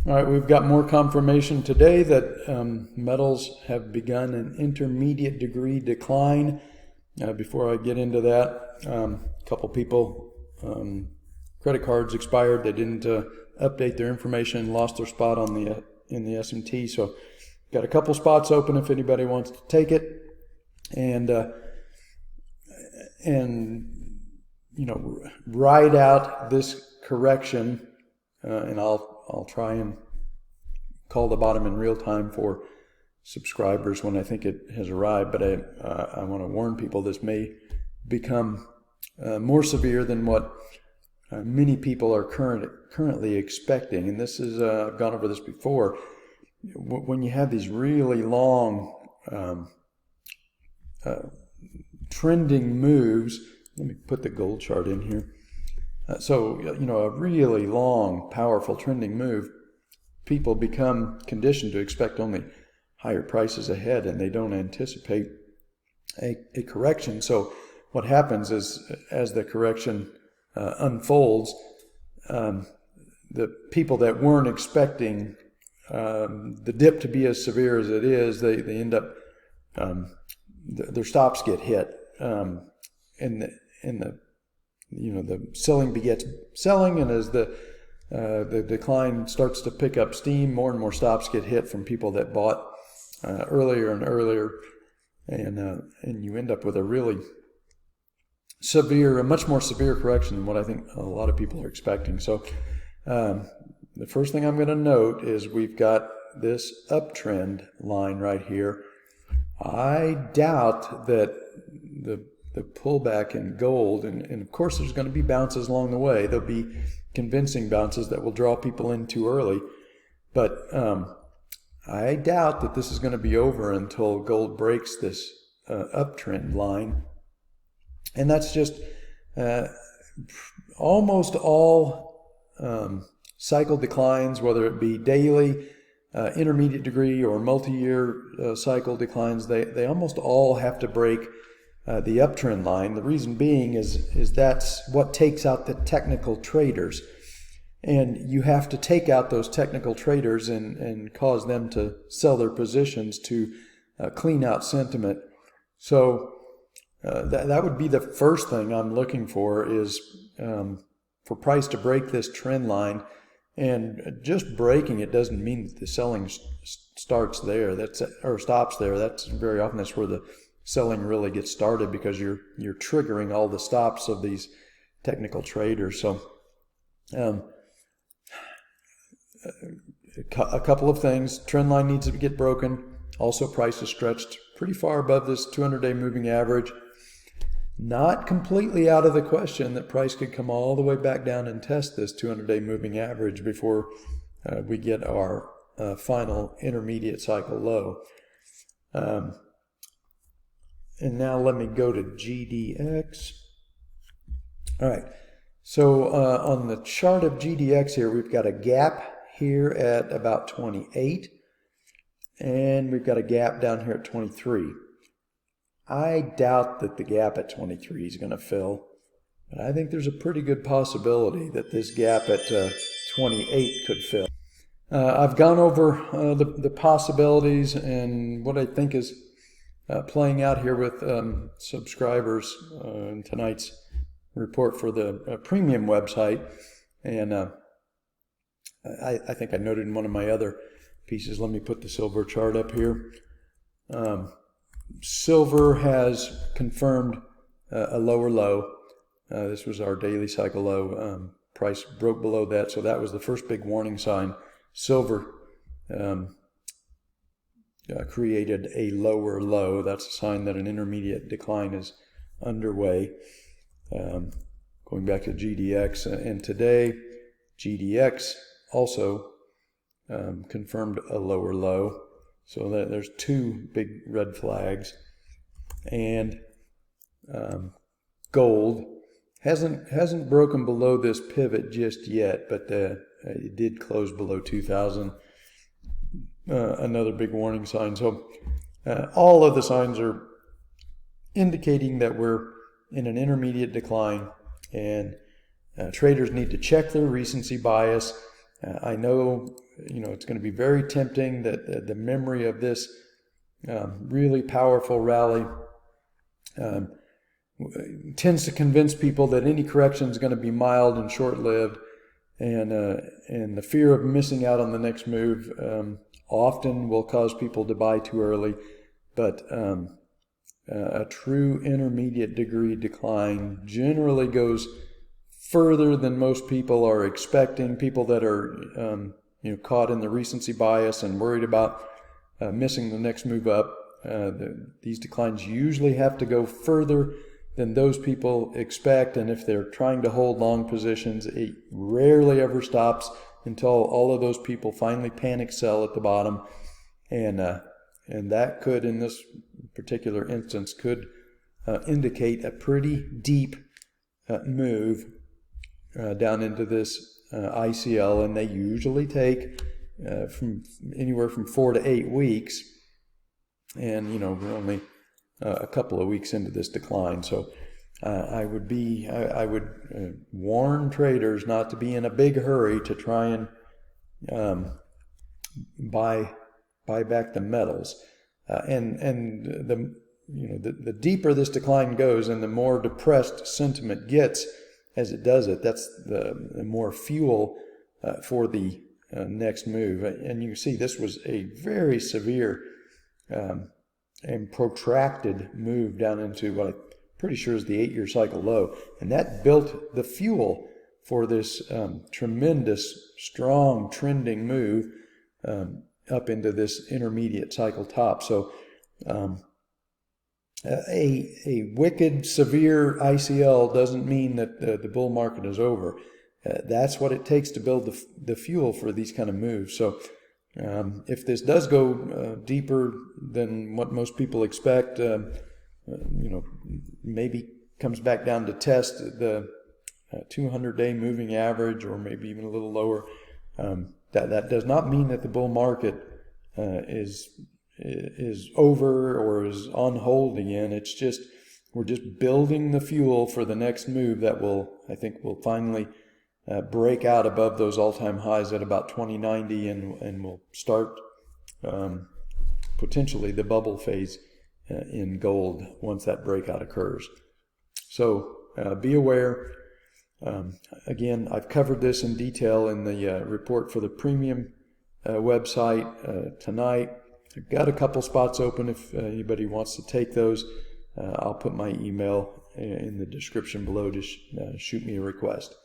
All right, we've got more confirmation today that metals have begun an intermediate degree decline. Before I get into that, a couple people, credit cards expired. They didn't update their information, lost their spot on in the S&T. So got a couple spots open if anybody wants to take it, and you know, ride out this correction. And I'll try and call the bottom in real time for subscribers when I think it has arrived. But I want to warn people this may become more severe than what many people are currently expecting. And this is I've gone over this before. When you have these really long trending moves, let me put the gold chart in here. So, you know, a really long, powerful trending move, people become conditioned to expect only higher prices ahead, and they don't anticipate a correction. So what happens is, as the correction unfolds, the people that weren't expecting the dip to be as severe as it is, they end up, their stops get hit, the selling begets selling, and as the decline starts to pick up steam, more and more stops get hit from people that bought earlier and earlier, and you end up with a really severe, a much more severe correction than what I think a lot of people are expecting. So the first thing I'm going to note is we've got this uptrend line right here. I doubt that the pullback in gold, and of course there's going to be bounces along the way. There'll be convincing bounces that will draw people in too early. But I doubt that this is going to be over until gold breaks this uptrend line. And that's just almost all cycle declines, whether it be daily, intermediate degree, or multi-year cycle declines, they almost all have to break the uptrend line. The reason being is that's what takes out the technical traders, and you have to take out those technical traders and cause them to sell their positions to clean out sentiment. So that would be the first thing I'm looking for, is for price to break this trend line. And just breaking it doesn't mean that the selling starts there, or stops there. That's very often that's where the selling really gets started, because you're triggering all the stops of these technical traders. So a couple of things. Trend line needs to get broken. Also, price is stretched pretty far above this 200-day moving average. Not completely out of the question that price could come all the way back down and test this 200-day moving average before we get our final intermediate cycle low. And now let me go to GDX. All right, so on the chart of GDX here, we've got a gap here at about 28, and we've got a gap down here at 23. I doubt that the gap at 23 is going to fill, but I think there's a pretty good possibility that this gap at 28 could fill. I've gone over the possibilities and what I think is playing out here with subscribers in tonight's report for the premium website. And I think I noted in one of my other pieces, let me put the silver chart up here. Silver has confirmed a lower low. This was our daily cycle low. Price broke below that, so that was the first big warning sign. Silver created a lower low. That's a sign that an intermediate decline is underway. Going back to GDX, and today GDX also confirmed a lower low. So there's two big red flags. And gold hasn't broken below this pivot just yet, but it did close below 2,000. Another big warning sign. So all of the signs are indicating that we're in an intermediate decline, and traders need to check their recency bias I know, it's going to be very tempting that the memory of this really powerful rally tends to convince people that any correction is going to be mild and short-lived, and the fear of missing out on the next move often will cause people to buy too early. But a true intermediate degree decline generally goes further than most people are expecting. People that are caught in the recency bias and worried about missing the next move up, these declines usually have to go further than those people expect, and if they're trying to hold long positions, it rarely ever stops until all of those people finally panic sell at the bottom, and that could, in this particular instance, could indicate a pretty deep move down into this ICL, and they usually take from anywhere from 4 to 8 weeks, and we're only a couple of weeks into this decline. So I would warn traders not to be in a big hurry to try and buy back the metals, and the deeper this decline goes and the more depressed sentiment gets as it does it, that's the more fuel for the next move. And you can see this was a very severe and protracted move down into what I'm pretty sure is the 8-year cycle low. And that built the fuel for this tremendous, strong, trending move up into this intermediate cycle top. So a wicked, severe ICL doesn't mean that the bull market is over. That's what it takes to build the fuel for these kind of moves. So if this does go deeper than what most people expect, maybe comes back down to test the 200-day moving average, or maybe even a little lower, that does not mean that the bull market is over or is on hold again. It's just, we're just building the fuel for the next move that I think will finally break out above those all-time highs at about 2090, and will start potentially the bubble phase in gold once that breakout occurs. So be aware. Again, I've covered this in detail in the report for the premium website tonight. I've got a couple spots open if anybody wants to take those. I'll put my email in the description below. Just shoot me a request.